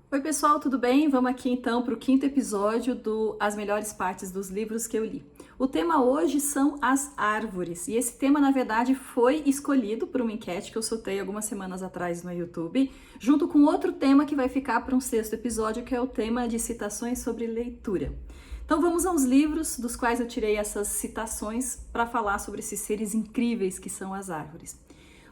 Oi pessoal, tudo bem? Vamos aqui então para o quinto episódio do As Melhores Partes dos Livros que eu li. O tema hoje são as árvores, e esse tema na verdade foi escolhido por uma enquete que eu soltei algumas semanas atrás no YouTube, junto com outro tema que vai ficar para um sexto episódio, que é o tema de citações sobre leitura. Então vamos aos livros dos quais eu tirei essas citações para falar sobre esses seres incríveis que são as árvores.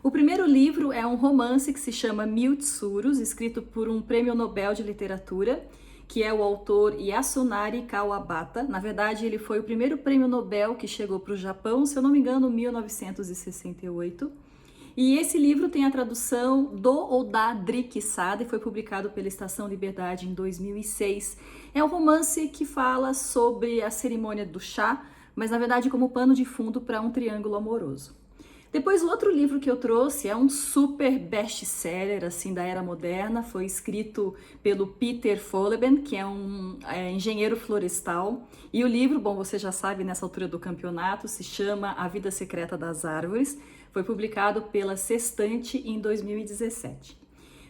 O primeiro livro é um romance que se chama Mil Tsuros, escrito por um prêmio Nobel de Literatura, que é o autor Yasunari Kawabata. Na verdade, ele foi o primeiro prêmio Nobel que chegou para o Japão, se eu não me engano, em 1968. E esse livro tem a tradução do ou da Dri Quesada e foi publicado pela Estação Liberdade em 2006. É um romance que fala sobre a cerimônia do chá, mas na verdade como pano de fundo para um triângulo amoroso. Depois, o outro livro que eu trouxe é um super best-seller assim, da era moderna. Foi escrito pelo Peter Folleben, que é um engenheiro florestal. E o livro, bom, você já sabe nessa altura do campeonato, se chama A Vida Secreta das Árvores. Foi publicado pela Sextante em 2017.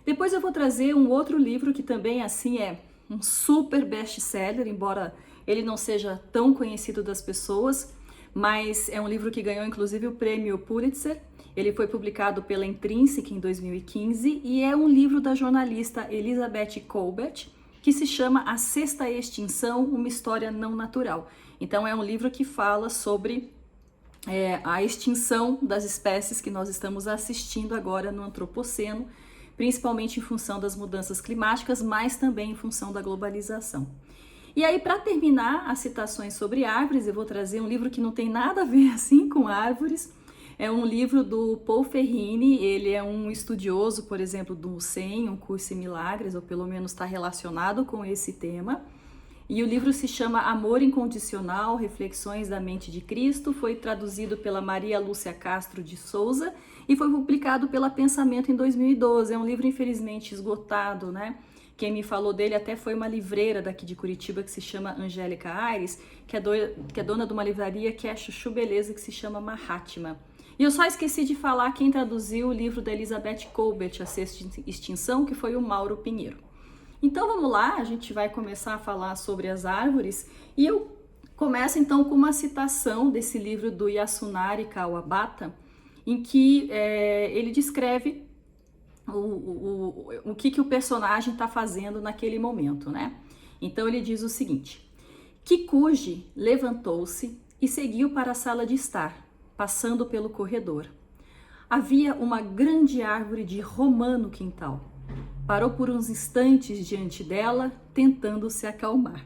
Depois eu vou trazer um outro livro que também assim é um super best-seller, embora ele não seja tão conhecido das pessoas, mas é um livro que ganhou inclusive o prêmio Pulitzer. Ele foi publicado pela Intrinsic em 2015 e é um livro da jornalista Elizabeth Kolbert, que se chama A Sexta Extinção, uma história não natural. Então é um livro que fala sobre a extinção das espécies que nós estamos assistindo agora no Antropoceno, principalmente em função das mudanças climáticas, mas também em função da globalização. E aí, para terminar as citações sobre árvores, eu vou trazer um livro que não tem nada a ver assim com árvores. É um livro do Paul Ferrini. Ele é um estudioso, por exemplo, do SEM, um curso em milagres, ou pelo menos está relacionado com esse tema. E o livro se chama Amor Incondicional, Reflexões da Mente de Cristo. Foi traduzido pela Maria Lúcia Castro de Souza e foi publicado pela Pensamento em 2012. É um livro infelizmente esgotado, né? Quem me falou dele até foi uma livreira daqui de Curitiba que se chama Angélica Aires, que é dona de uma livraria que é chuchu beleza, que se chama Mahatma. E eu só esqueci de falar quem traduziu o livro da Elizabeth Kolbert, A Sexta Extinção, que foi o Mauro Pinheiro. Então vamos lá, a gente vai começar a falar sobre as árvores e eu começo então com uma citação desse livro do Yasunari Kawabata, em que ele descreve o que o personagem está fazendo naquele momento, né? Então ele diz o seguinte: Kikuji levantou-se e seguiu para a sala de estar, passando pelo corredor. Havia uma grande árvore de romã no quintal. Parou por uns instantes diante dela, tentando se acalmar.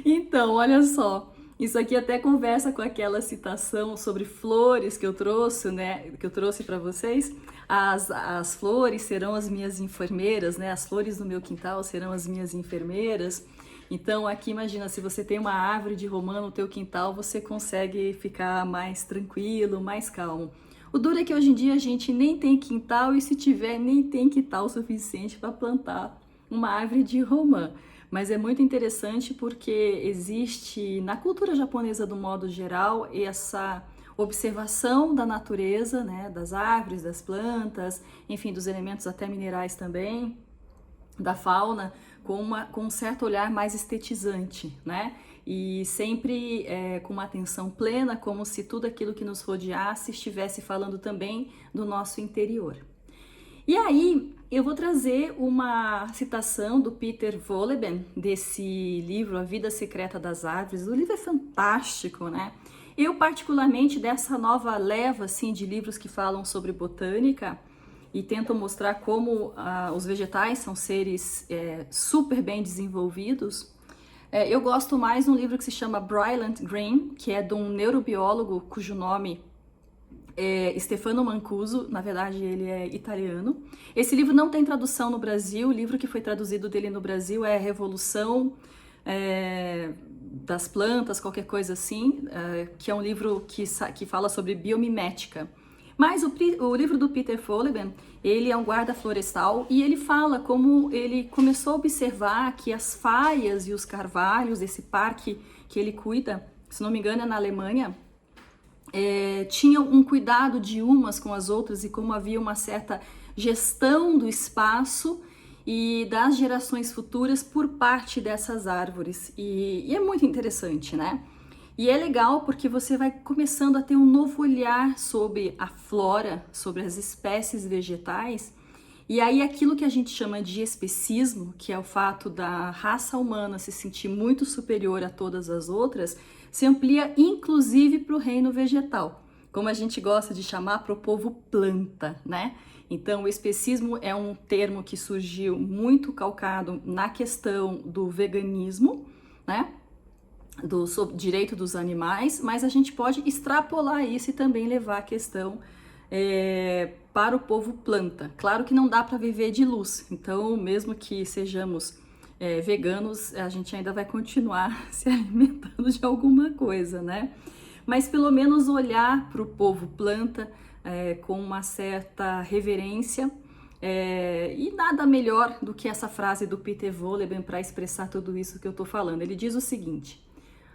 Então, olha só. Isso aqui até conversa com aquela citação sobre flores que eu trouxe, né? Que eu trouxe para vocês. As flores serão as minhas enfermeiras, né? As flores do meu quintal serão as minhas enfermeiras. Então, aqui imagina, se você tem uma árvore de romã no teu quintal, você consegue ficar mais tranquilo, mais calmo. O duro é que hoje em dia a gente nem tem quintal e se tiver, nem tem quintal suficiente para plantar uma árvore de romã. Mas é muito interessante porque existe na cultura japonesa do modo geral essa observação da natureza, né, das árvores, das plantas, enfim, dos elementos até minerais também, da fauna, com um certo olhar mais estetizante, né? E sempre com uma atenção plena, como se tudo aquilo que nos rodeasse estivesse falando também do nosso interior. E aí, eu vou trazer uma citação do Peter Wohlleben, desse livro A Vida Secreta das Árvores. O livro é fantástico, né? Eu, particularmente, dessa nova leva assim, de livros que falam sobre botânica e tentam mostrar como os vegetais são seres super bem desenvolvidos, eu gosto mais de um livro que se chama Bryant Green, que é de um neurobiólogo cujo nome Stefano Mancuso, na verdade ele é italiano. Esse livro não tem tradução no Brasil, o livro que foi traduzido dele no Brasil é Revolução das Plantas, qualquer coisa assim, que é um livro que fala sobre biomimética. Mas o livro do Peter Wohlleben, ele é um guarda florestal e ele fala como ele começou a observar que as faias e os carvalhos, esse parque que ele cuida, se não me engano é na Alemanha, tinham um cuidado de umas com as outras e como havia uma certa gestão do espaço e das gerações futuras por parte dessas árvores. E é muito interessante, né? E é legal porque você vai começando a ter um novo olhar sobre a flora, sobre as espécies vegetais. E aí aquilo que a gente chama de especismo, que é o fato da raça humana se sentir muito superior a todas as outras, se amplia inclusive para o reino vegetal, como a gente gosta de chamar para o povo planta, né? Então, o especismo é um termo que surgiu muito calcado na questão do veganismo, né? Do direito dos animais, mas a gente pode extrapolar isso e também levar a questão para o povo planta. Claro que não dá para viver de luz, então mesmo que sejamos veganos, a gente ainda vai continuar se alimentando de alguma coisa, né? Mas pelo menos olhar para o povo planta com uma certa reverência. E nada melhor do que essa frase do Peter Wohlleben para expressar tudo isso que eu estou falando. Ele diz o seguinte: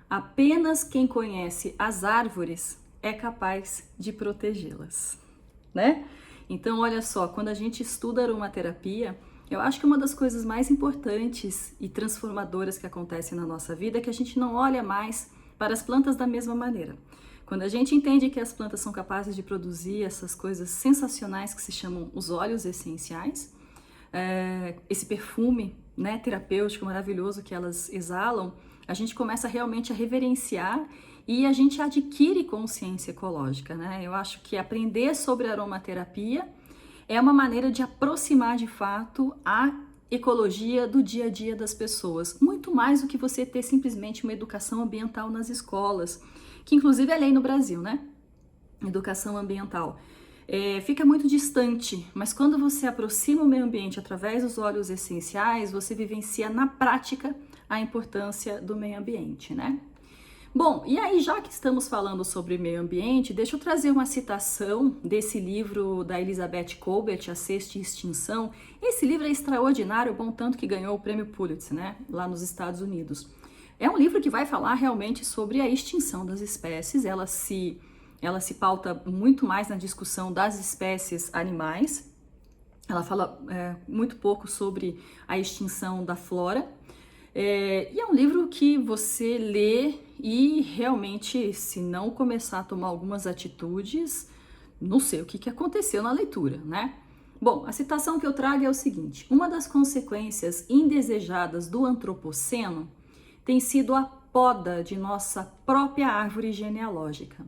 apenas quem conhece as árvores é capaz de protegê-las, né? Então, olha só, quando a gente estuda aromaterapia, eu acho que uma das coisas mais importantes e transformadoras que acontecem na nossa vida é que a gente não olha mais para as plantas da mesma maneira. Quando a gente entende que as plantas são capazes de produzir essas coisas sensacionais que se chamam os óleos essenciais, esse perfume, né, terapêutico maravilhoso que elas exalam, a gente começa realmente a reverenciar e a gente adquire consciência ecológica, né? Eu acho que aprender sobre aromaterapia é uma maneira de aproximar de fato a ecologia do dia a dia das pessoas, muito mais do que você ter simplesmente uma educação ambiental nas escolas, que inclusive é lei no Brasil, né? Educação ambiental. Fica muito distante, mas quando você aproxima o meio ambiente através dos óleos essenciais, você vivencia na prática a importância do meio ambiente, né? Bom, e aí já que estamos falando sobre meio ambiente, deixa eu trazer uma citação desse livro da Elizabeth Kolbert, A Sexta Extinção. Esse livro é extraordinário, bom tanto que ganhou o prêmio Pulitzer, né, lá nos Estados Unidos. É um livro que vai falar realmente sobre a extinção das espécies, ela se pauta muito mais na discussão das espécies animais, ela fala muito pouco sobre a extinção da flora, e é um livro que você lê e realmente, se não começar a tomar algumas atitudes, não sei o que aconteceu na leitura, né? Bom, a citação que eu trago é o seguinte: uma das consequências indesejadas do antropoceno tem sido a poda de nossa própria árvore genealógica.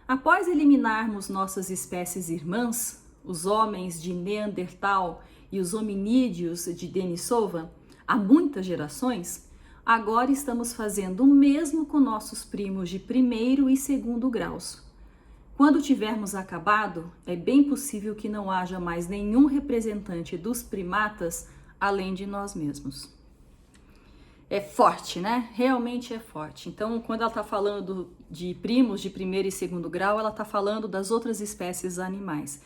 Após eliminarmos nossas espécies irmãs, os homens de Neandertal e os hominídeos de Denisova, há muitas gerações, agora estamos fazendo o mesmo com nossos primos de primeiro e segundo graus. Quando tivermos acabado, é bem possível que não haja mais nenhum representante dos primatas além de nós mesmos. É forte, né? Realmente é forte. Então, quando ela está falando de primos de primeiro e segundo grau, ela está falando das outras espécies animais.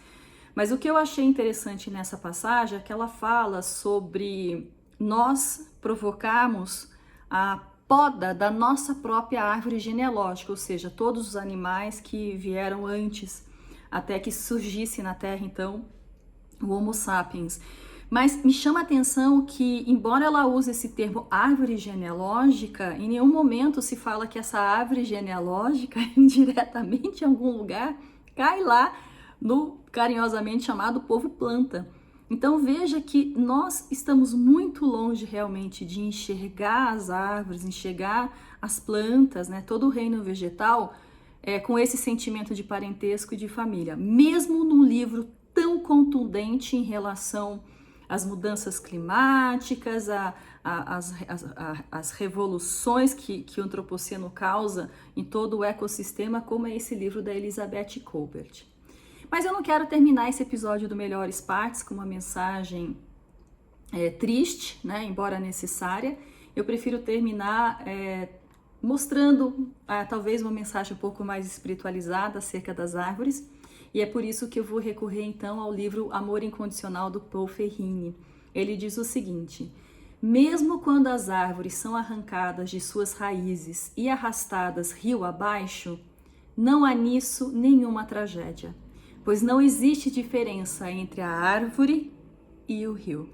Mas o que eu achei interessante nessa passagem é que ela fala sobre nós provocarmos a poda da nossa própria árvore genealógica, ou seja, todos os animais que vieram antes, até que surgisse na Terra, então, o Homo sapiens. Mas me chama a atenção que, embora ela use esse termo árvore genealógica, em nenhum momento se fala que essa árvore genealógica, indiretamente em algum lugar, cai lá no carinhosamente chamado povo planta. Então veja que nós estamos muito longe realmente de enxergar as árvores, enxergar as plantas, né, todo o reino vegetal com esse sentimento de parentesco e de família. Mesmo num livro tão contundente em relação às mudanças climáticas, as revoluções que o antropoceno causa em todo o ecossistema, como é esse livro da Elizabeth Kolbert. Mas eu não quero terminar esse episódio do Melhores Partes com uma mensagem triste, né, embora necessária. Eu prefiro terminar mostrando talvez uma mensagem um pouco mais espiritualizada acerca das árvores. E é por isso que eu vou recorrer então ao livro Amor Incondicional do Paul Ferrini. Ele diz o seguinte: mesmo quando as árvores são arrancadas de suas raízes e arrastadas rio abaixo, não há nisso nenhuma tragédia, pois não existe diferença entre a árvore e o rio.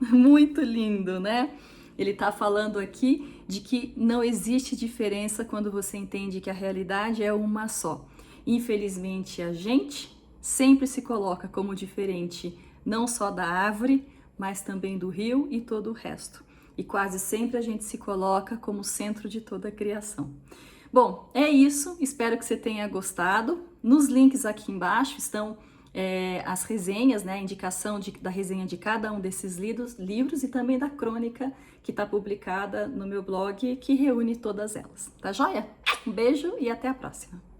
Muito lindo, né? Ele está falando aqui de que não existe diferença quando você entende que a realidade é uma só. Infelizmente, a gente sempre se coloca como diferente, não só da árvore, mas também do rio e todo o resto. E quase sempre a gente se coloca como centro de toda a criação. Bom, é isso. Espero que você tenha gostado. Nos links aqui embaixo estão as resenhas, né, a indicação da resenha de cada um desses livros e também da crônica que está publicada no meu blog, que reúne todas elas. Tá joia? Um beijo e até a próxima!